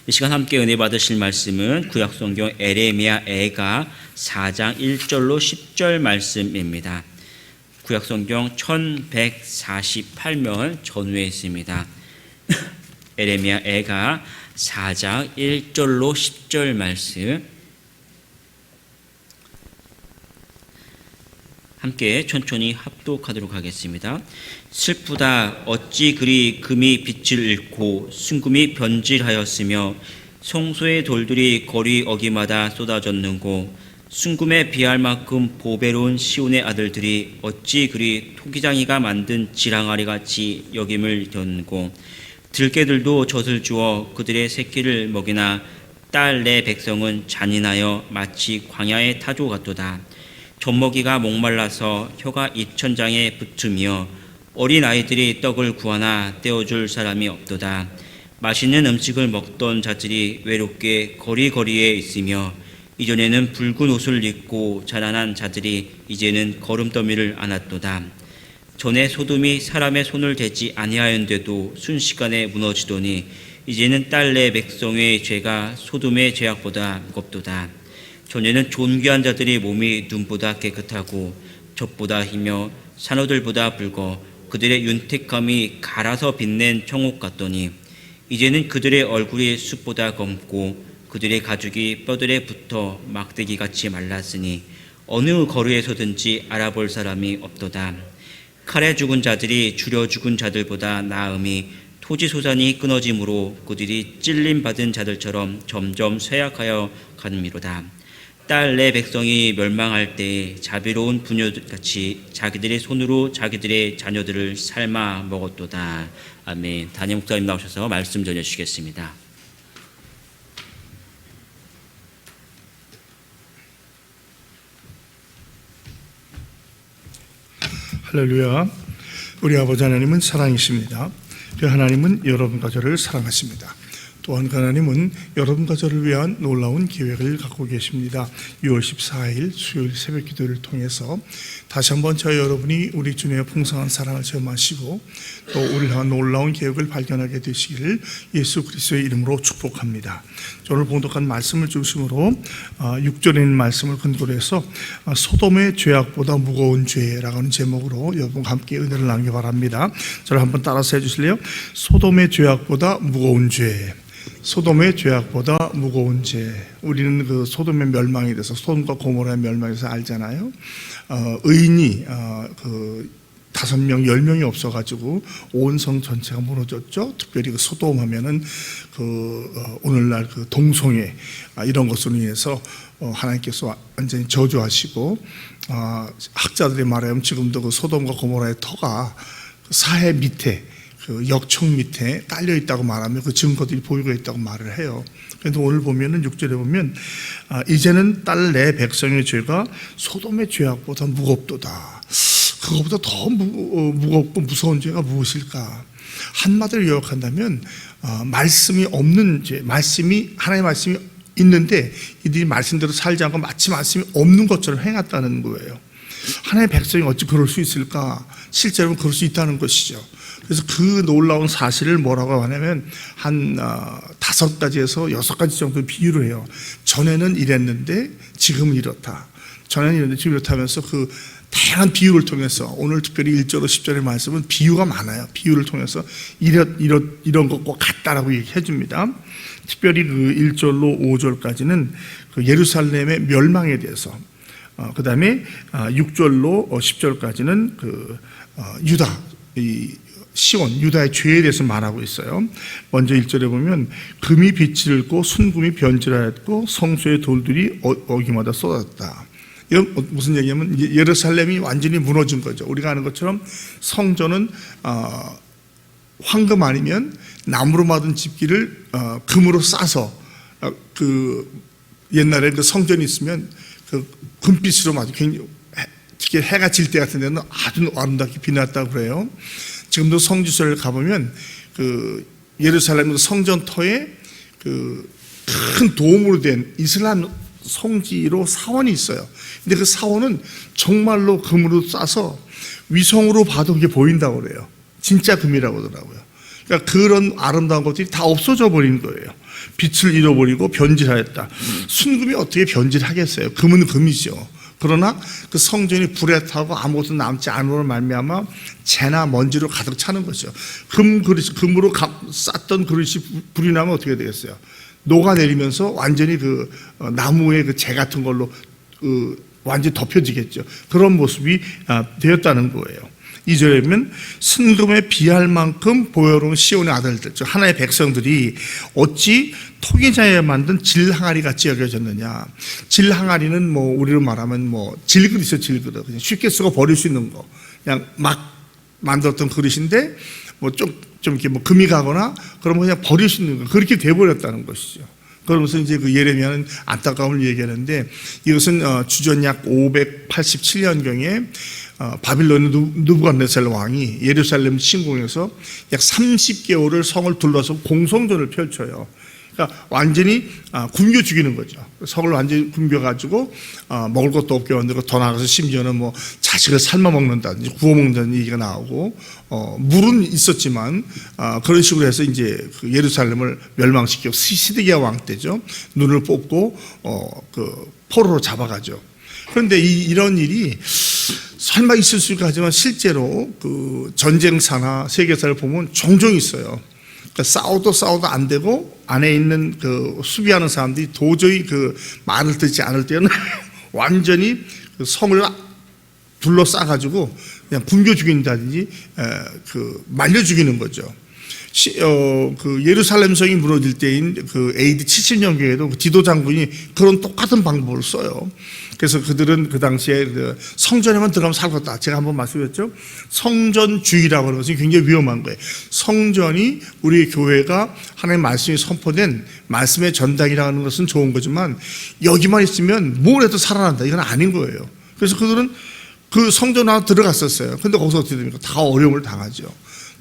이 시간 함께 은혜 받으실 말씀은 구약성경 에레미야 애가 4장 1절로 10절 말씀입니다. 구약성경 1148면 전후에 있습니다. 에레미야 애가 4장 1절로 10절 말씀 함께 천천히 합독하도록 하겠습니다. 슬프다 어찌 그리 금이 빛을 잃고 순금이 변질하였으며 성소의 돌들이 거리 어기마다 쏟아졌는고 순금에 비할 만큼 보배로운 시온의 아들들이 어찌 그리 토기장이가 만든 지랑아리 같이 여김을 던고 들깨들도 젖을 주어 그들의 새끼를 먹이나 딸 내 백성은 잔인하여 마치 광야의 타조 같도다. 젖먹이가 목말라서 혀가 입천장에 붙으며 어린 아이들이 떡을 구하나 떼어줄 사람이 없도다. 맛있는 음식을 먹던 자들이 외롭게 거리거리에 있으며 이전에는 붉은 옷을 입고 자라난 자들이 이제는 거름더미를 안았도다. 전에 소돔이 사람의 손을 대지 아니하였는데도 순식간에 무너지더니 이제는 딸 내 백성의 죄가 소돔의 죄악보다 무겁도다. 전에는 존귀한 자들의 몸이 눈보다 깨끗하고 젖보다 희며 산호들보다 붉어 그들의 윤택함이 갈아서 빛낸 청옥 같더니 이제는 그들의 얼굴이 숯보다 검고 그들의 가죽이 뼈들에 붙어 막대기같이 말랐으니 어느 거리에서든지 알아볼 사람이 없도다. 칼에 죽은 자들이 줄여 죽은 자들보다 나음이 토지소산이 끊어짐으로 그들이 찔림받은 자들처럼 점점 쇠약하여 가는미로다. 딸 내 백성이 멸망할 때에 자비로운 부녀같이 자기들의 손으로 자기들의 자녀들을 삶아 먹었도다. 아멘. 담임 목사님 나오셔서 말씀 전해주시겠습니다. 할렐루야. 우리 아버지 하나님은 사랑이십니다. 그 하나님은 여러분과 저를 사랑하십니다. 또한 하나님은 여러분과 저를 위한 놀라운 계획을 갖고 계십니다. 6월 14일 수요일 새벽 기도를 통해서 다시 한번 저희 여러분이 우리 주님의 풍성한 사랑을 체험하시고 또 우리를 향한 놀라운 계획을 발견하게 되시기를 예수 그리스도의 이름으로 축복합니다. 오늘 봉독한 말씀을 중심으로 6절에 있는 말씀을 근거로 해서 소돔의 죄악보다 무거운 죄라고 하는 제목으로 여러분과 함께 은혜를 나누기 바랍니다. 저를 한번 따라서 해주실래요? 소돔의 죄악보다 무거운 죄. 소돔의 죄악보다 무거운 죄. 우리는 그 소돔의 멸망에 대해서, 소돔과 고모라의 멸망에 대해서 알잖아요. 의인이 그 5명, 10명이 없어가지고 온 성 전체가 무너졌죠. 특별히 그 소돔 하면은 오늘날 그 동성애 이런 것으로 인해서 하나님께서 완전히 저주하시고, 학자들이 말하면 지금도 그 소돔과 고모라의 터가 사해 밑에 그 역청 밑에 깔려 있다고 말하며 그 증거들이 보이고 있다고 말을 해요. 그런데 오늘 보면은 6절에 보면 이제는 딸 내 백성의 죄가 소돔의 죄악보다 무겁도다. 그것보다 더 무겁고 무서운 죄가 무엇일까? 한마디로 요약한다면 말씀이 없는 죄, 하나님의 말씀이 있는데 이들이 말씀대로 살지 않고 마치 말씀이 없는 것처럼 행했다는 거예요. 하나님의 백성이 어찌 그럴 수 있을까? 실제로는 그럴 수 있다는 것이죠. 그래서 그 놀라운 사실을 뭐라고 하냐면 한 5가지에서 6가지 정도 비유를 해요. 전에는 이랬는데 지금은 이렇다. 전에는 이랬는데 지금 이렇다면서 그 다양한 비유를 통해서, 오늘 특별히 1절로 10절의 말씀은 비유가 많아요. 비유를 통해서 이런 것과 같다라고 얘기해 줍니다. 특별히 그 1절로 5절까지는 그 예루살렘의 멸망에 대해서, 그 다음에 6절로 10절까지는 그 유다, 시온, 유다의 죄에 대해서 말하고 있어요. 먼저 1절에 보면 금이 빛을 잃고 순금이 변질하였고 성소의 돌들이 어기마다 쏟아졌다. 이건 무슨 얘기냐면 예루살렘이 완전히 무너진 거죠. 우리가 아는 것처럼 성전은 황금 아니면 나무로 만든 집기를 금으로 싸서 그 옛날에 그 성전이 있으면 그 금빛으로 아주 굉장히, 특히 해가 질 때 같은 데는 아주 아름답게 빛났다고 그래요. 지금도 성지서를 가보면 그 예루살렘 성전터에 그 큰 도움으로 된 이슬람 성지로 사원이 있어요. 근데 그 사원은 정말로 금으로 싸서 위성으로 봐도 그게 보인다고 그래요. 진짜 금이라고 하더라고요. 그러니까 그런 아름다운 것들이 다 없어져 버린 거예요. 빛을 잃어버리고 변질하였다. 순금이 어떻게 변질하겠어요? 금은 금이죠. 그러나 그 성전이 불에 타고 아무것도 남지 않으로 말미암아 재나 먼지로 가득 차는 거죠. 금으로 쌌던 그릇이 불이 나면 어떻게 되겠어요? 녹아내리면서 완전히 그 나무의 그 재 같은 걸로 완전히 덮여지겠죠. 그런 모습이 되었다는 거예요. 2절에 보면 순금에 비할 만큼 보여로운 시온의 아들들, 즉 하나의 백성들이 어찌 토기장에 만든 질항아리 같이 여겨졌느냐. 질항아리는 뭐 우리로 말하면 뭐 질그릇이죠. 질그릇. 그냥 쉽게 쓰고 버릴 수 있는 거. 그냥 막 만들었던 그릇인데 뭐 좀 이렇게 뭐 금이 가거나 그러면 그냥 버릴 수 있는 거. 그렇게 돼버렸다는 것이죠. 그러면서 이제 그 예레미야는 안타까움을 얘기하는데, 이것은 주전 약 587년경에 바빌론의 느부갓네살 왕이 예루살렘 침공해서 약 30개월을 성을 둘러서 공성전을 펼쳐요. 그러니까 완전히 굶겨 죽이는 거죠. 성을 완전히 굶겨가지고 먹을 것도 없게 만들고, 더 나아가서 심지어는 뭐 자식을 삶아 먹는다든지 구워 먹는다는 얘기가 나오고, 물은 있었지만 그런 식으로 해서 이제 그 예루살렘을 멸망시켜 시드기야 왕 때죠. 눈을 뽑고 그 포로로 잡아가죠. 그런데 이런 일이 설마 있을 수 있을까 하지만 실제로 그 전쟁사나 세계사를 보면 종종 있어요. 그러니까 싸워도 안 되고 안에 있는 그 수비하는 사람들이 도저히 그 말을 듣지 않을 때는 완전히 그 성을 둘러싸가지고 그냥 굶겨 죽인다든지 그 말려 죽이는 거죠. 그 예루살렘 성이 무너질 때인 그 AD 70년경에도 그 디도 장군이 그런 똑같은 방법을 써요. 그래서 그들은 그 당시에 그 성전에만 들어가면 살겠다. 제가 한번 말씀드렸죠. 성전주의라고 하는 것은 굉장히 위험한 거예요. 성전이 우리 교회가 하나님의 말씀이 선포된 말씀의 전당이라는 것은 좋은 거지만 여기만 있으면 뭘 해도 살아난다. 이건 아닌 거예요. 그래서 그들은 그 성전 하나 들어갔었어요. 근데 거기서 어떻게 됩니까? 다 어려움을 당하죠.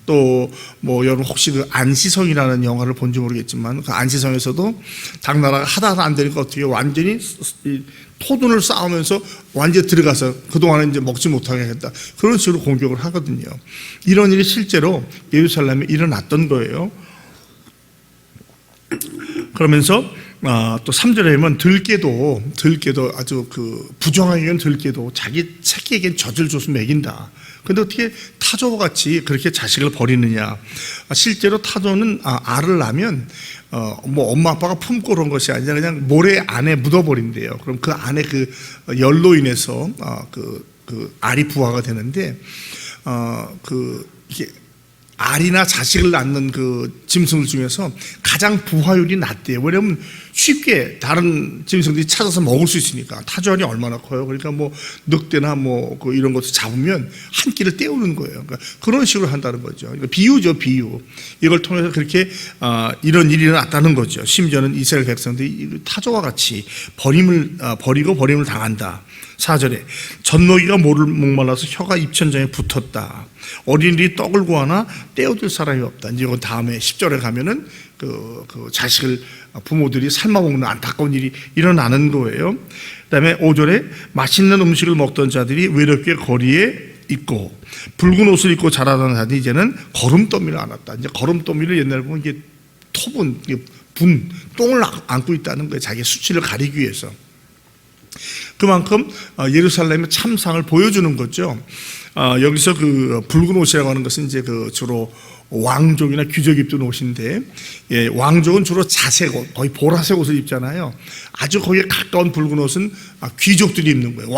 또 뭐 여러분 혹시 그 안시성이라는 영화를 본지 모르겠지만 그 안시성에서도 당나라가 하다가 안 되니까 어떻게 완전히 토둔을 쌓으면서 완전히 들어가서 그동안은 이제 먹지 못하게 하겠다. 그런 식으로 공격을 하거든요. 이런 일이 실제로 예루살렘에 일어났던 거예요. 그러면서 또 3절에 보면 들깨도 아주 그 부정하게는 들깨도 자기 새끼에겐 젖을 줘서 먹인다. 근데 어떻게 타조와 같이 그렇게 자식을 버리느냐. 실제로 타조는 알을 낳으면 뭐 엄마 아빠가 품고 그런 것이 아니라 그냥 모래 안에 묻어버린대요. 그럼 그 안에 그 열로 인해서 그 알이 부화가 되는데 이게 알이나 자식을 낳는 그 짐승들 중에서 가장 부화율이 낮대요. 왜냐하면 쉽게 다른 짐승들이 찾아서 먹을 수 있으니까. 타조알이 얼마나 커요. 그러니까 뭐 늑대나 뭐 이런 것을 잡으면 한 끼를 때우는 거예요. 그러니까 그런 식으로 한다는 거죠. 그러니까 비유죠, 비유. 이걸 통해서 그렇게 이런 일이 일어났다는 거죠. 심지어는 이스라엘 백성들이 타조와 같이 버리고 버림을 당한다. 4절에 젖먹이가 모를 목말라서 혀가 입천장에 붙었다. 어린이들이 떡을 구하나 떼어줄 사람이 없다. 이제 그 다음에 10절에 가면은 그 자식을 부모들이 삶아먹는 안타까운 일이 일어나는 거예요. 그다음에 5절에 맛있는 음식을 먹던 자들이 외롭게 거리에 있고 붉은 옷을 입고 자라던 자들이 이제는 거름더미를 안았다. 이제 거름더미를 옛날에 보면 이게 토분, 똥을 안고 있다는 거예요. 자기 수치를 가리기 위해서. 그만큼 예루살렘의 참상을 보여주는 거죠. 여기서 그 붉은 옷이라고 하는 것은 이제 그 주로 왕족이나 귀족 입던 옷인데, 예, 왕족은 주로 자색 옷, 거의 보라색 옷을 입잖아요. 아주 거기에 가까운 붉은 옷은 귀족들이 입는 거예요.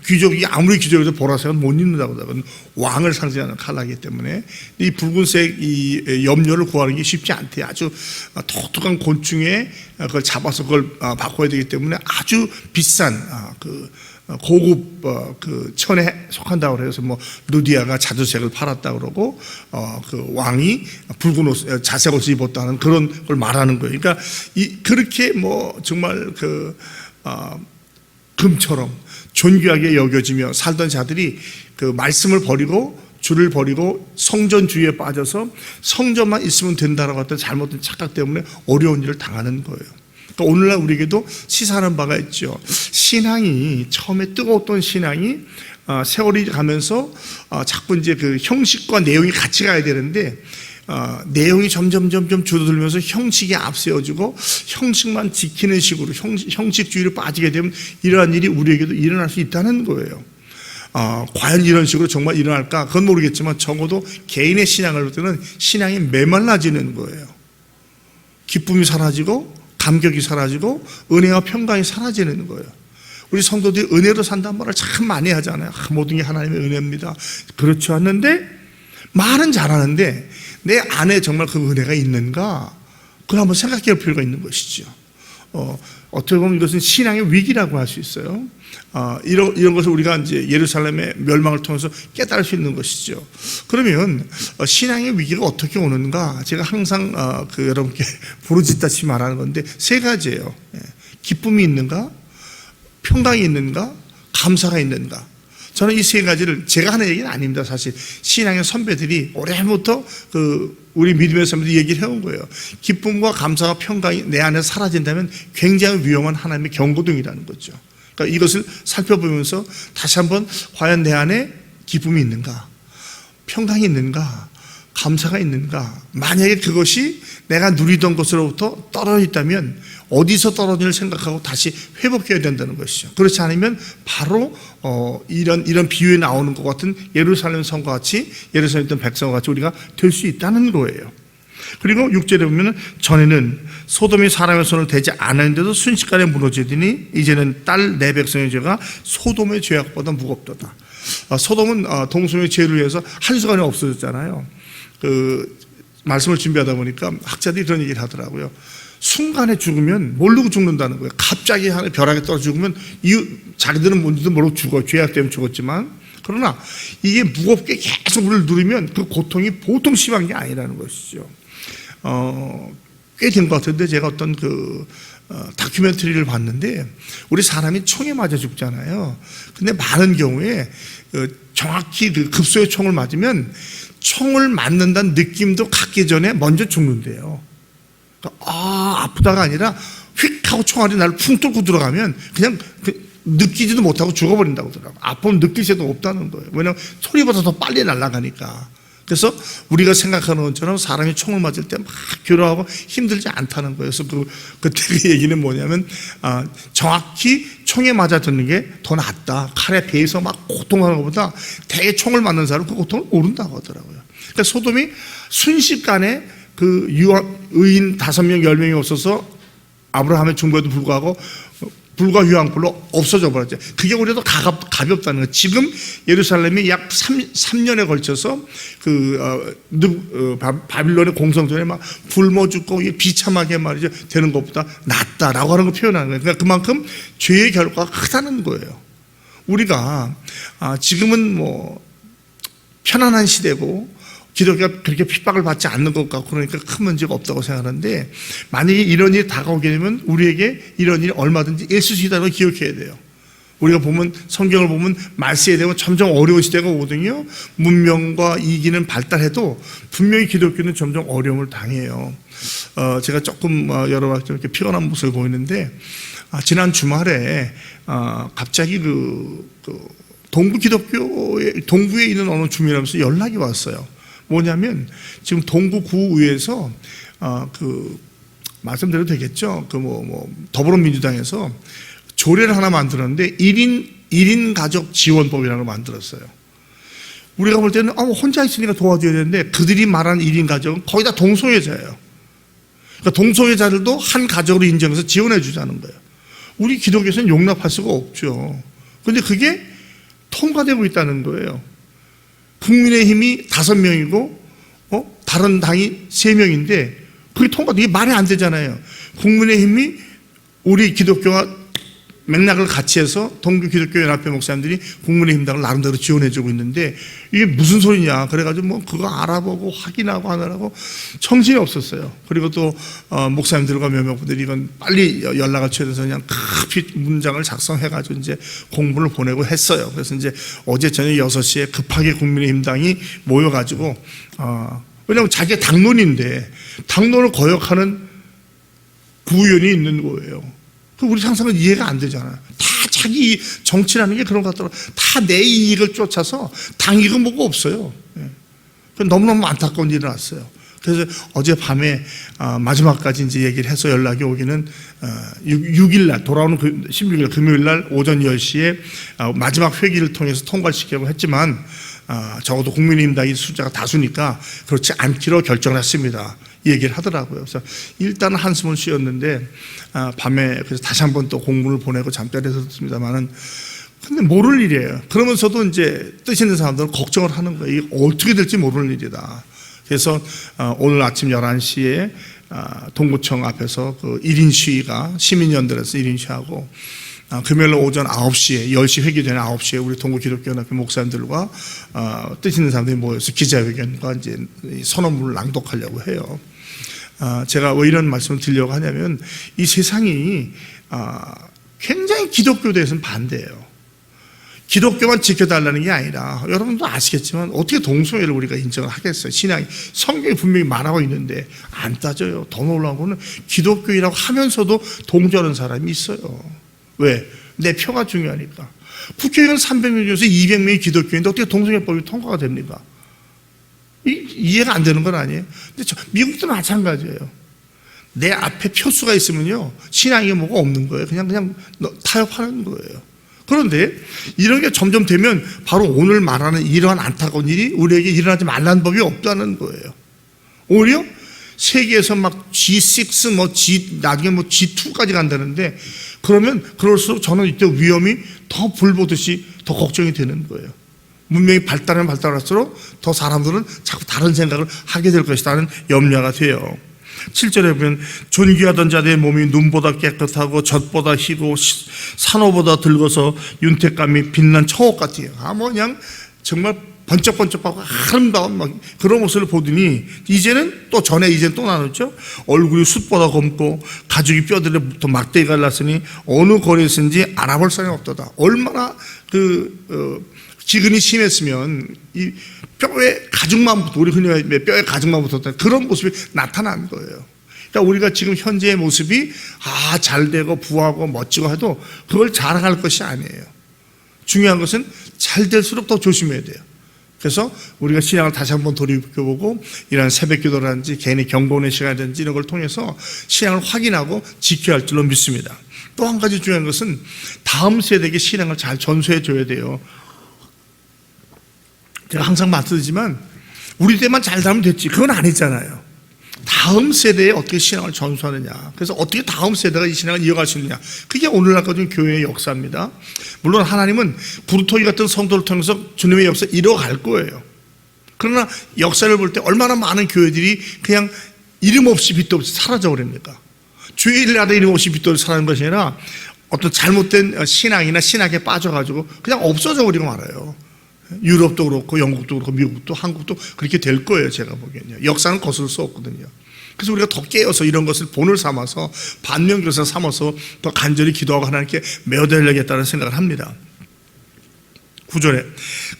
귀족이 아무리 귀족이라도 보라색은 못 입는다고 하거든요. 왕을 상징하는 컬러이기 때문에 이 붉은색 이 염료를 구하는 게 쉽지 않대요. 아주 독특한 곤충에 그걸 잡아서 그걸 바꿔야 되기 때문에 아주 비싼 고급 그 천에 속한다고 그래서 뭐 누디아가 자주색을 팔았다 그러고 그 왕이 붉은 옷 자색 옷을 입었다는 그런 걸 말하는 거예요. 그러니까 그렇게 뭐 정말 금처럼 존귀하게 여겨지며 살던 자들이 그 말씀을 버리고 주를 버리고 성전주의에 빠져서 성전만 있으면 된다라고 했던 잘못된 착각 때문에 어려운 일을 당하는 거예요. 그러니까 오늘날 우리에게도 시사하는 바가 있죠. 신앙이 처음에 뜨거웠던 신앙이 세월이 가면서 자꾸 이제 그 형식과 내용이 같이 가야 되는데 내용이 점점 줄어들면서 형식이 앞세워지고 형식만 지키는 식으로 형식주의로 빠지게 되면 이러한 일이 우리에게도 일어날 수 있다는 거예요. 과연 이런 식으로 정말 일어날까? 그건 모르겠지만 적어도 개인의 신앙을 볼 때는 신앙이 메말라지는 거예요. 기쁨이 사라지고 감격이 사라지고 은혜와 평강이 사라지는 거예요. 우리 성도들이 은혜로 산다는 말을 참 많이 하잖아요. 모든 게 하나님의 은혜입니다. 그렇지 않는데 말은 잘하는데 내 안에 정말 그 은혜가 있는가? 그걸 한번 생각해 볼 필요가 있는 것이죠. 어떻게 보면 이것은 신앙의 위기라고 할 수 있어요. 이런 것을 우리가 이제 예루살렘의 멸망을 통해서 깨달을 수 있는 것이죠. 그러면 신앙의 위기가 어떻게 오는가? 제가 항상 여러분께 부르짖다시 말하는 건데 세 가지예요. 기쁨이 있는가? 평강이 있는가? 감사가 있는가? 저는 이 세 가지를 제가 하는 얘기는 아닙니다. 사실 신앙의 선배들이 오래부터 우리 믿음의 선배들이 얘기를 해온 거예요. 기쁨과 감사와 평강이 내 안에 사라진다면 굉장히 위험한 하나님의 경고등이라는 거죠. 그러니까 이것을 살펴보면서 다시 한번 과연 내 안에 기쁨이 있는가? 평강이 있는가? 감사가 있는가? 만약에 그것이 내가 누리던 것으로부터 떨어져 있다면 어디서 떨어지를 생각하고 다시 회복해야 된다는 것이죠. 그렇지 않으면 바로 이런 비유에 나오는 것 같은 예루살렘 성과 같이 예루살렘에 있던 백성과 같이 우리가 될 수 있다는 거예요. 그리고 6절에 보면 전에는 소돔이 사람의 손을 대지 않았는데도 순식간에 무너지더니 이제는 딸 내 백성의 죄가 소돔의 죄악보다 무겁도다. 소돔은 동성의 죄를 위해서 한순간에 없어졌잖아요. 말씀을 준비하다 보니까 학자들이 그런 얘기를 하더라고요. 순간에 죽으면 모르고 죽는다는 거예요. 갑자기 하늘 벼락에 떨어져 죽으면 자기들은 뭔지도 모르고 죽어요. 죄악 때문에 죽었지만. 그러나 이게 무겁게 계속 우리를 누르면 그 고통이 보통 심한 게 아니라는 것이죠. 꽤 된 것 같은데 제가 어떤 다큐멘터리를 봤는데 우리 사람이 총에 맞아 죽잖아요. 근데 많은 경우에 정확히 급소의 총을 맞으면 총을 맞는다는 느낌도 갖기 전에 먼저 죽는데요. 아프다가 아니라 휙 하고 총알이 나를 쿵 뚫고 들어가면 그냥 느끼지도 못하고 죽어버린다고 하더라고요. 아픔을 느낄 새도 없다는 거예요. 왜냐하면 소리보다 더 빨리 날아가니까. 그래서 우리가 생각하는 것처럼 사람이 총을 맞을 때 막 괴로워하고 힘들지 않다는 거예요. 그래서 그때 그 얘기는 뭐냐면 정확히 총에 맞아 듣는 게 더 낫다. 칼에 베이서 막 고통하는 것보다 대개 총을 맞는 사람은 그 고통을 모른다고 하더라고요. 그러니까 소돔이 순식간에 의인 5명, 10명이 없어서 아브라함의 중보에도 불구하고 불과 휴양불로 없어져 버렸죠. 그게 우리도 가볍다는 거예요. 지금 예루살렘이 약 3년에 걸쳐서 바빌론의 공성전에 막 굶어 죽고 비참하게 말이죠 되는 것보다 낫다라고 하는 걸 표현하는 거예요. 그러니까 그만큼 죄의 결과가 크다는 거예요. 우리가 지금은 편안한 시대고 기독교가 그렇게 핍박을 받지 않는 것 같고 그러니까 큰 문제가 없다고 생각하는데 만약에 이런 일이 다가오게 되면 우리에게 이런 일이 얼마든지 있을 수 있다는 걸 기억해야 돼요. 우리가 보면 성경을 보면 말세에 되면 점점 어려운 시대가 오거든요. 문명과 이기는 발달해도 분명히 기독교는 점점 어려움을 당해요. 제가 조금 여러 좀 이렇게 피곤한 모습을 보이는데 지난 주말에 갑자기 동부에 있는 어느 주민하면서 연락이 왔어요. 뭐냐면 지금 동구 구의회에서 말씀드려도 되겠죠? 더불어민주당에서 조례를 하나 만들었는데 1인 가족 지원법이라는 걸 만들었어요. 우리가 볼 때는 혼자 있으니까 도와줘야 되는데 그들이 말하는 1인 가족은 거의 다 동성애자예요. 그러니까 동성애자들도 한 가족으로 인정해서 지원해 주자는 거예요. 우리 기독교에서는 용납할 수가 없죠. 그런데 그게 통과되고 있다는 거예요. 국민의힘이 5명이고 다른 당이 3명인데 그게 이게 말이 안 되잖아요. 국민의힘이 우리 기독교와 맥락을 같이 해서 동부기독교연합회 목사님들이 국민의힘 당을 나름대로 지원해주고 있는데 이게 무슨 소리냐 그래가지고 그거 알아보고 확인하고 하느라고 정신이 없었어요. 그리고 또 목사님들과 몇몇 분들이 이건 빨리 연락을 취해서 그냥 급히 문장을 작성해가지고 이제 공문을 보내고 했어요. 그래서 이제 어제 저녁 6시에 급하게 국민의힘 당이 모여가지고 왜냐하면 자기가 당론인데 당론을 거역하는 구의원이 있는 거예요. 우리 상상은 이해가 안 되잖아요. 다 자기 정치라는 게 그런 것 같더라고요. 다 내 이익을 쫓아서 당 이익은 뭐가 없어요. 너무너무 안타까운 일이 났어요. 그래서 어제 밤에 마지막까지 이제 얘기를 해서 연락이 오기는 6일 날 돌아오는 16일 금요일 날 오전 10시에 마지막 회기를 통해서 통과시키려고 했지만 적어도 국민의힘당이 숫자가 다수니까 그렇지 않기로 결정을 했습니다. 얘기를 하더라고요. 그래서 일단 한숨을 쉬었는데 밤에 그래서 다시 한번 또 공문을 보내고 잠자리에 들었습니다만은 근데 모를 일이에요. 그러면서도 이제 뜻 있는 사람들은 걱정을 하는 거예요. 이게 어떻게 될지 모르는 일이다. 그래서 오늘 아침 11시에 동구청 앞에서 그 1인 시위가 시민연대에서 1인 시위하고 금요일 오전 9시에 10시 회기 전에 9시에 우리 동구기독교연합회 목사님들과 뜻 있는 사람들이 모여서 기자회견과 이제 선언문을 낭독하려고 해요. 제가 왜 이런 말씀을 드리려고 하냐면 이 세상이 굉장히 기독교에 대해서는 반대예요. 기독교만 지켜달라는 게 아니라 여러분도 아시겠지만 어떻게 동성애를 우리가 인정을 하겠어요. 신앙이 성경이 분명히 말하고 있는데 안 따져요. 더 놀라운 거는 기독교인이라고 하면서도 동조하는 사람이 있어요. 왜? 내 표가 중요하니까. 국회의원 300명 중에서 200명이 기독교인인데 어떻게 동성애법이 통과가 됩니까? 이해가 안 되는 건 아니에요. 근데 미국도 마찬가지예요. 내 앞에 표수가 있으면요 신앙이 뭐가 없는 거예요. 그냥 타협하는 거예요. 그런데 이런 게 점점 되면 바로 오늘 말하는 이러한 안타까운 일이 우리에게 일어나지 말라는 법이 없다는 거예요. 오히려 세계에서 막 G6 나중에 G2까지 간다는데 그러면 그럴수록 저는 이때 위험이 더 불보듯이 더 걱정이 되는 거예요. 문명이 발달하면 발달할수록 더 사람들은 자꾸 다른 생각을 하게 될 것이라는 염려가 돼요. 7절에 보면 존귀하던 자들의 몸이 눈보다 깨끗하고 젖보다 희고 산호보다 늙어서 윤택감이 빛난 처옥 같아요. 그냥 정말 번쩍번쩍하고 아름다운 막 그런 모습을 보더니 이제는 또 나눴죠. 얼굴이 숯보다 검고 가죽이 뼈들에부터 막대기 갈랐으니 어느 거리에서인지 알아볼 사람이 없도다. 얼마나 기근이 심했으면 이 뼈에 가죽만 붙어, 우리 흔히 말하는 뼈에 가죽만 붙었다. 그런 모습이 나타난 거예요. 그러니까 우리가 지금 현재의 모습이 잘 되고 부하고 멋지고 해도 그걸 자랑할 것이 아니에요. 중요한 것은 잘 될수록 더 조심해야 돼요. 그래서 우리가 신앙을 다시 한번 돌이켜보고 이런 새벽 기도라든지 개인의 경건의 시간이라든지 이런 걸 통해서 신앙을 확인하고 지켜야 할 줄로 믿습니다. 또 한 가지 중요한 것은 다음 세대에게 신앙을 잘 전수해 줘야 돼요. 제가 항상 말씀드리지만 우리 때만 잘 살면 됐지 그건 아니잖아요. 다음 세대에 어떻게 신앙을 전수하느냐, 그래서 어떻게 다음 세대가 이 신앙을 이어갈 수 있느냐, 그게 오늘날까지 교회의 역사입니다. 물론 하나님은 구루토기 같은 성도를 통해서 주님의 역사를 이뤄갈 거예요. 그러나 역사를 볼 때 얼마나 많은 교회들이 그냥 이름 없이 빛도 없이 사라져 버립니까? 주일날에 이름 없이 빛도 없이 사라진 것이 아니라 어떤 잘못된 신앙이나 신학에 빠져가지고 그냥 없어져 버리고 말아요. 유럽도 그렇고 영국도 그렇고 미국도 한국도 그렇게 될 거예요. 제가 보기에는요. 역사는 거슬 수 없거든요. 그래서 우리가 더 깨어서 이런 것을 본을 삼아서 반면교사 삼아서 더 간절히 기도하고 하나님께 매어드려야겠다는 생각을 합니다. 9절에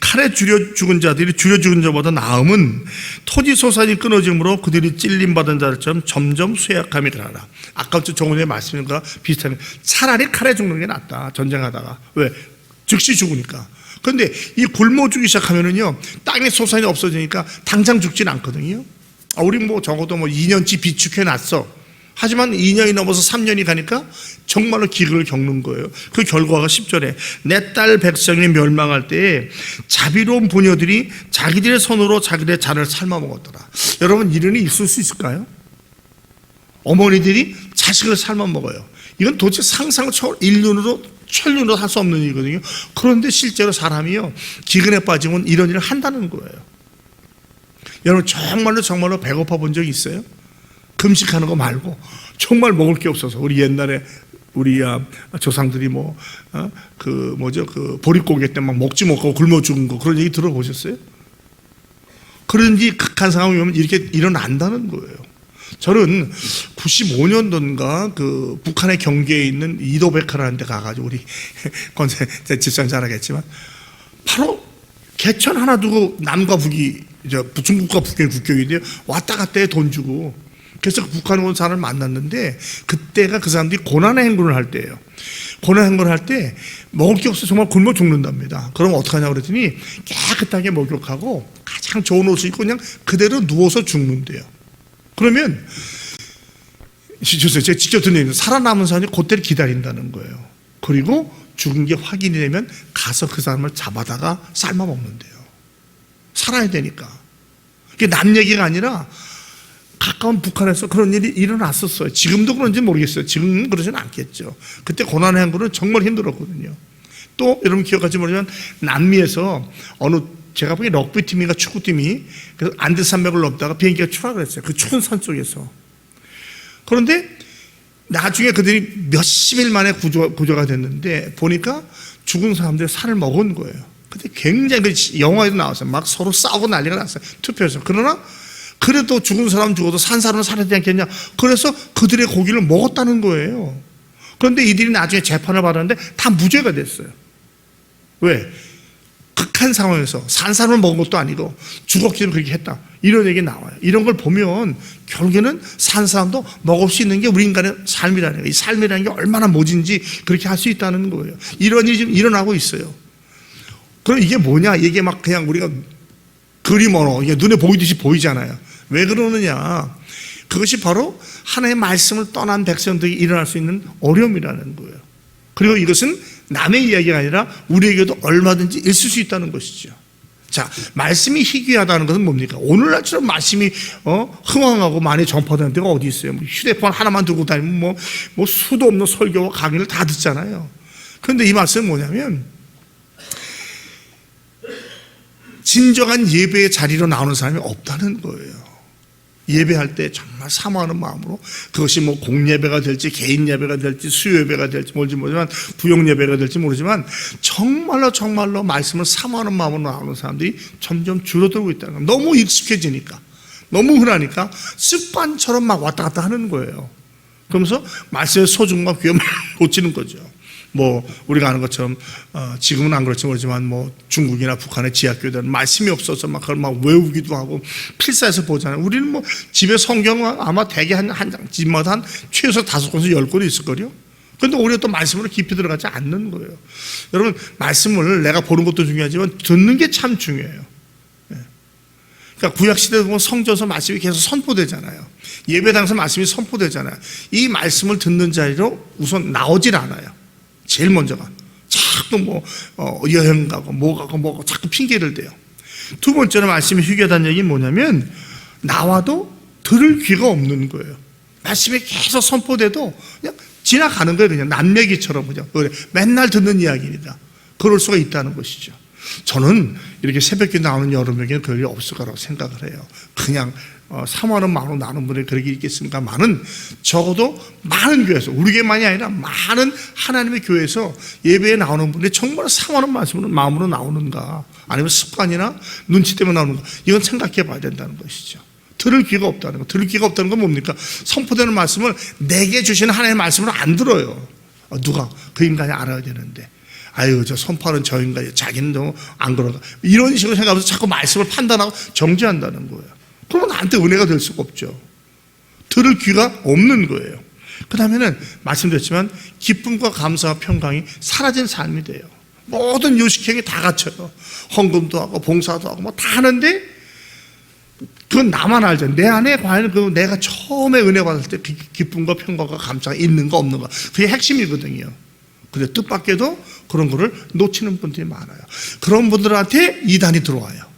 칼에 줄여 죽은 자들이 줄여 죽은 자보다 나음은 토지 소산이 끊어짐으로 그들이 찔림받은 자들처럼 점점 쇠약함이 드러나라. 아까 정훈의 말씀과 비슷하게 차라리 칼에 죽는 게 낫다. 전쟁하다가. 왜? 즉시 죽으니까. 그런데 이 굶어 죽기 시작하면은요, 땅의 소산이 없어지니까 당장 죽진 않거든요. 우리 적어도 2년치 비축해 놨어. 하지만 2년이 넘어서 3년이 가니까 정말로 기근을 겪는 거예요. 그 결과가 10절에 내 딸 백성이 멸망할 때에 자비로운 부녀들이 자기들의 손으로 자기들의 잔을 삶아 먹었더라. 여러분, 이런 일이 있을 수 있을까요? 어머니들이 자식을 삶아 먹어요. 이건 도대체 상상을 천륜으로 할 수 없는 일이거든요. 그런데 실제로 사람이요, 기근에 빠지면 이런 일을 한다는 거예요. 여러분, 정말로 배고파 본 적이 있어요? 금식하는 거 말고 정말 먹을 게 없어서. 우리 옛날에 우리 조상들이 보릿고개 때 막 먹지 못하고 굶어 죽은 거, 그런 얘기 들어보셨어요? 그런 이 극한 상황이 오면 이렇게 일어난다는 거예요. 저는 95년도인가 북한의 경계에 있는 이도백화라는 데 가가지고, 우리 권세 제 집사님 잘 알겠지만 바로 개천 하나 두고 남과 북이 중국과 북의 국경인데요, 왔다 갔다 해 돈 주고. 그래서 북한에 온 사람을 만났는데 그때가 그 사람들이 고난의 행군을 할 때예요. 고난의 행군을 할 때 먹을 게 없어서 정말 굶어 죽는답니다. 그럼 어떡하냐고 그랬더니 깨끗하게 목욕하고 가장 좋은 옷을 입고 그냥 그대로 누워서 죽는데요. 그러면 제가 직접 듣는 얘기는 살아남은 사람이 그때를 기다린다는 거예요. 그리고 죽은 게 확인이 되면 가서 그 사람을 잡아다가 삶아 먹는데요. 살아야 되니까. 그게 남 얘기가 아니라 가까운 북한에서 그런 일이 일어났었어요. 지금도 그런지 모르겠어요. 지금은 그러지는 않겠죠. 그때 고난의 행군은 정말 힘들었거든요. 또 여러분 기억할지 모르지만 남미에서 제가 보기엔 럭비팀인가 축구팀이 그래서 안데산맥을 넘다가 비행기가 추락을 했어요. 그 추운 산 속에서. 그런데 나중에 그들이 몇십 일 만에 구조가 됐는데 보니까 죽은 사람들이 살을 먹은 거예요. 근데 굉장히 영화에도 나왔어요. 막 서로 싸우고 난리가 났어요. 투표에서. 그러나 그래도 죽은 사람 죽어도 산 사람은 살아야 되지 않겠냐. 그래서 그들의 고기를 먹었다는 거예요. 그런데 이들이 나중에 재판을 받았는데 다 무죄가 됐어요. 왜? 극한 상황에서 산 사람을 먹은 것도 아니고 죽었기 때문에 그렇게 했다. 이런 얘기 나와요. 이런 걸 보면 결국에는 산 사람도 먹을 수 있는 게 우리 인간의 삶이라는 거예요. 이 삶이라는 게 얼마나 모진지 그렇게 할 수 있다는 거예요. 이런 일이 지금 일어나고 있어요. 그럼 이게 뭐냐? 이게 막 그냥 우리가 그림 언어, 이게 눈에 보이듯이 보이잖아요. 왜 그러느냐? 그것이 바로 하나님의 말씀을 떠난 백성들이 일어날 수 있는 어려움이라는 거예요. 그리고 이것은 남의 이야기가 아니라 우리에게도 얼마든지 있을 수 있다는 것이죠. 자, 말씀이 희귀하다는 것은 뭡니까? 오늘날처럼 말씀이 흥황하고 많이 전파되는 데가 어디 있어요? 휴대폰 하나만 들고 다니면 뭐 수도 없는 설교와 강의를 다 듣잖아요. 그런데 이 말씀은 뭐냐면 진정한 예배의 자리로 나오는 사람이 없다는 거예요. 예배할 때 정말 사모하는 마음으로 그것이 뭐 공예배가 될지 개인 예배가 될지 수요예배가 될지 모르지만 부용예배가 될지 모르지만 정말로 말씀을 사모하는 마음으로 나오는 사람들이 점점 줄어들고 있다는 거예요. 너무 익숙해지니까 너무 흔하니까 습관처럼 막 왔다 갔다 하는 거예요. 그러면서 말씀의 소중과 귀함을 놓치는 거죠. 뭐 우리가 아는 것처럼 지금은 안 그렇지 모르지만 뭐 중국이나 북한의 지하교회들은 말씀이 없어서 막 그걸 막 외우기도 하고 필사해서 보잖아요. 우리는 뭐 집에 성경은 아마 대개 한 장, 집마다 한 최소 5권에서 10권이 있을걸요. 그런데 오히려 또 말씀으로 깊이 들어가지 않는 거예요. 여러분 말씀을 내가 보는 것도 중요하지만 듣는 게 참 중요해요. 그러니까 구약시대에 보면 성전에서 말씀이 계속 선포되잖아요. 예배당에서 말씀이 선포되잖아요. 이 말씀을 듣는 자리로 우선 나오질 않아요. 제일 먼저가 자꾸 뭐 여행 가고 뭐 가고 자꾸 핑계를 대요. 두 번째로 말씀이 희귀하다는 얘기는 뭐냐면 나와도 들을 귀가 없는 거예요. 말씀이 계속 선포돼도 그냥 지나가는 거예요. 그냥 남 얘기처럼 그냥 맨날 듣는 이야기입니다. 그럴 수가 있다는 것이죠. 저는 이렇게 새벽에 나오는 여러분에게는 그럴 일 없을 거라고 생각을 해요. 그냥 사모하는 마음으로 나오는 분이 그렇게 있겠습니까만은 적어도 많은 교회에서 우리 교회만이 아니라 많은 하나님의 교회에서 예배에 나오는 분들이 정말 사모하는 마음으로 나오는가 아니면 습관이나 눈치 때문에 나오는가 이건 생각해 봐야 된다는 것이죠. 들을 귀가 없다는 거. 들을 귀가 없다는 건 뭡니까? 선포되는 말씀을 내게 주시는 하나님의 말씀을 안 들어요. 누가? 그 인간이 알아야 되는데 아유 저 선포하는 저 인간이 자기는 너무 안 그러다 이런 식으로 생각하면서 자꾸 말씀을 판단하고 정죄한다는 거예요. 그러면 나한테 은혜가 될 수가 없죠. 들을 귀가 없는 거예요. 그 다음에는 말씀드렸지만 기쁨과 감사와 평강이 사라진 삶이 돼요. 모든 요식행위 다 갖춰요. 헌금도 하고 봉사도 하고 뭐 다 하는데 그건 나만 알죠. 내 안에 과연 내가 처음에 은혜 받을 때 기쁨과 평강과 감사가 있는가 없는가 그게 핵심이거든요. 근데 뜻밖에도 그런 거를 놓치는 분들이 많아요. 그런 분들한테 이단이 들어와요.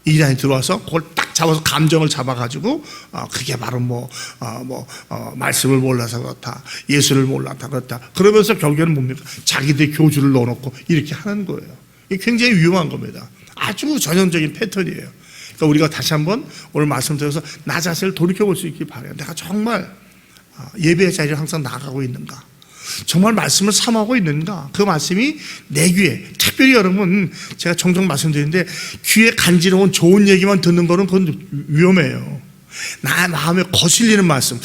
이단이 들어와서 그걸 딱 잡아서 감정을 잡아가지고 그게 바로 말씀을 몰라서 그렇다 예수를 몰랐다 그렇다 그러면서 결국에는 뭡니까 자기들 교주를 넣어놓고 이렇게 하는 거예요. 이게 굉장히 위험한 겁니다. 아주 전형적인 패턴이에요. 그러니까 우리가 다시 한번 오늘 말씀드려서 나 자신을 돌이켜볼 수 있길 바라요. 내가 정말 예배의 자리를 항상 나가고 있는가 정말 말씀을 사모하고 있는가 그 말씀이 내 귀에 특별히 여러분 제가 종종 말씀드리는데 귀에 간지러운 좋은 얘기만 듣는 거는 그건 위험해요. 나의 마음에 거슬리는 말씀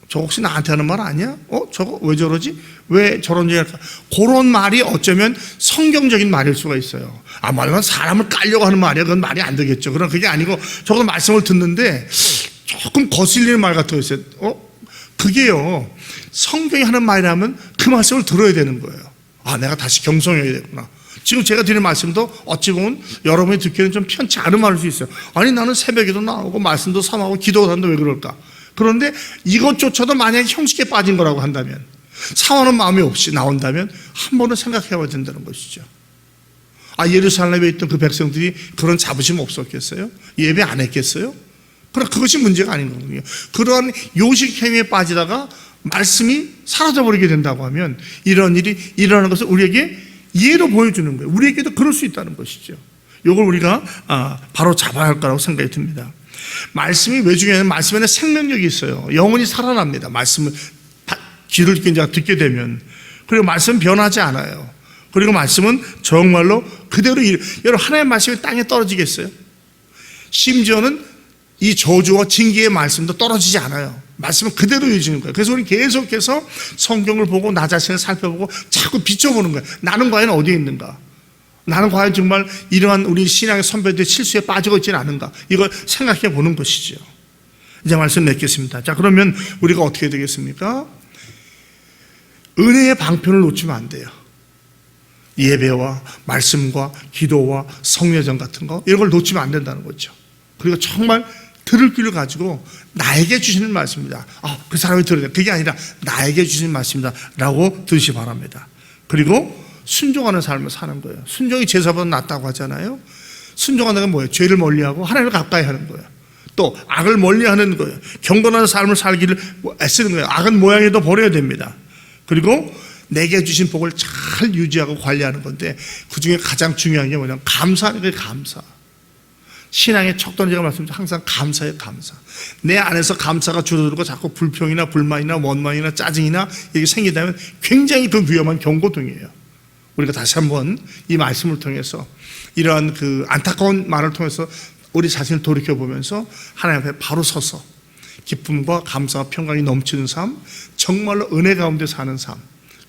저거 혹시 나한테 하는 말 아니야? 저거 왜 저러지? 왜 저런 얘기 할까? 그런 말이 어쩌면 성경적인 말일 수가 있어요. 말만 사람을 깔려고 하는 말이야 그건 말이 안 되겠죠. 그럼 그게 아니고 저거 말씀을 듣는데 조금 거슬리는 말 같은 거 있어요. 그게요 성경이 하는 말이라면 그 말씀을 들어야 되는 거예요. 내가 다시 경성해야 되구나. 지금 제가 드리는 말씀도 어찌 보면 여러분이 듣기에는 좀 편치 않은 말일 수 있어요. 아니 나는 새벽에도 나오고 말씀도 삼하고 기도도 하는데 왜 그럴까? 그런데 이것조차도 만약에 형식에 빠진 거라고 한다면, 사모하는 마음이 없이 나온다면 한 번은 생각해 봐야 된다는 것이죠. 예루살렘에 있던 그 백성들이 그런 자부심 없었겠어요? 예배 안 했겠어요? 그럼 그것이 문제가 아닌 거거든요. 그러한 요식 행위에 빠지다가 말씀이 사라져버리게 된다고 하면 이런 일이 일어나는 것을 우리에게 예로 보여주는 거예요. 우리에게도 그럴 수 있다는 것이죠. 이걸 우리가 바로 잡아야 할 거라고 생각이 듭니다. 말씀이 왜 중요하냐면 말씀에는 생명력이 있어요. 영혼이 살아납니다. 말씀을 귀를 듣게 되면. 그리고 말씀은 변하지 않아요. 그리고 말씀은 정말로 그대로 여러분 하나님의 말씀이 땅에 떨어지겠어요? 심지어는 이 저주와 징계의 말씀도 떨어지지 않아요. 말씀은 그대로 이어지는 거예요. 그래서 우리 계속해서 성경을 보고 나 자신을 살펴보고 자꾸 비춰보는 거예요. 나는 과연 어디에 있는가? 나는 과연 정말 이러한 우리 신앙의 선배들의 실수에 빠지고 있지는 않은가? 이걸 생각해 보는 것이죠. 이제 말씀 맺겠습니다. 자, 그러면 우리가 어떻게 되겠습니까? 은혜의 방편을 놓치면 안 돼요. 예배와 말씀과 기도와 성례전 같은 거 이런 걸 놓치면 안 된다는 거죠. 그리고 정말 들을 귀를 가지고 나에게 주시는 말씀입니다. 그 사람이 들어야 돼. 그게 아니라 나에게 주시는 말씀입니다 라고 들으시 바랍니다. 그리고 순종하는 삶을 사는 거예요. 순종이 제사보다 낫다고 하잖아요. 순종하는 건 뭐예요? 죄를 멀리하고 하나님을 가까이 하는 거예요. 또 악을 멀리하는 거예요. 경건한 삶을 살기를 애쓰는 거예요. 악은 모양에도 버려야 됩니다. 그리고 내게 주신 복을 잘 유지하고 관리하는 건데 그중에 가장 중요한 게 뭐냐면 감사하는 거예요. 감사. 신앙의 척도는 제가 말씀드린 항상 감사예요. 감사. 내 안에서 감사가 줄어들고 자꾸 불평이나 불만이나 원망이나 짜증이나 이게 생기다면 굉장히 그 위험한 경고등이에요. 우리가 다시 한번 이 말씀을 통해서 이러한 그 안타까운 말을 통해서 우리 자신을 돌이켜보면서 하나님 앞에 바로 서서 기쁨과 감사와 평강이 넘치는 삶, 정말로 은혜 가운데 사는 삶,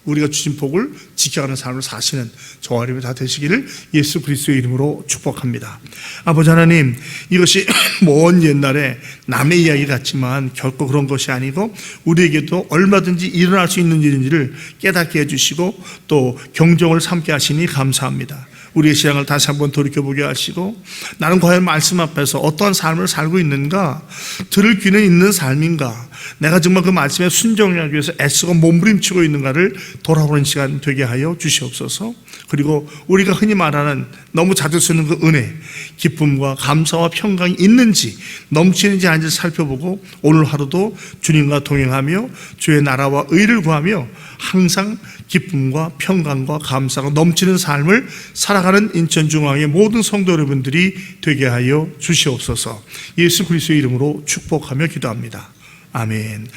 우리가 주신 복을 지켜가는 삶을 사시는 저와 여러분이 다 되시기를 예수 그리스도의 이름으로 축복합니다. 아버지 하나님, 이것이 먼 옛날에 남의 이야기 같지만 결코 그런 것이 아니고 우리에게도 얼마든지 일어날 수 있는 일인지를 깨닫게 해주시고 또 경종을 삼게 하시니 감사합니다. 우리의 신앙을 다시 한번 돌이켜보게 하시고 나는 과연 말씀 앞에서 어떠한 삶을 살고 있는가, 들을 귀는 있는 삶인가, 내가 정말 그 말씀에 순종하기 위해서 애쓰고 몸부림치고 있는가를 돌아보는 시간 되게 하여 주시옵소서. 그리고 우리가 흔히 말하는 너무 자주 쓰는 그 은혜, 기쁨과 감사와 평강이 있는지 넘치는지 아닌지 살펴보고 오늘 하루도 주님과 동행하며 주의 나라와 의를 구하며 항상 기쁨과 평강과 감사가 넘치는 삶을 살아가는 인천중앙의 모든 성도 여러분들이 되게 하여 주시옵소서. 예수 그리스도의 이름으로 축복하며 기도합니다. 아멘.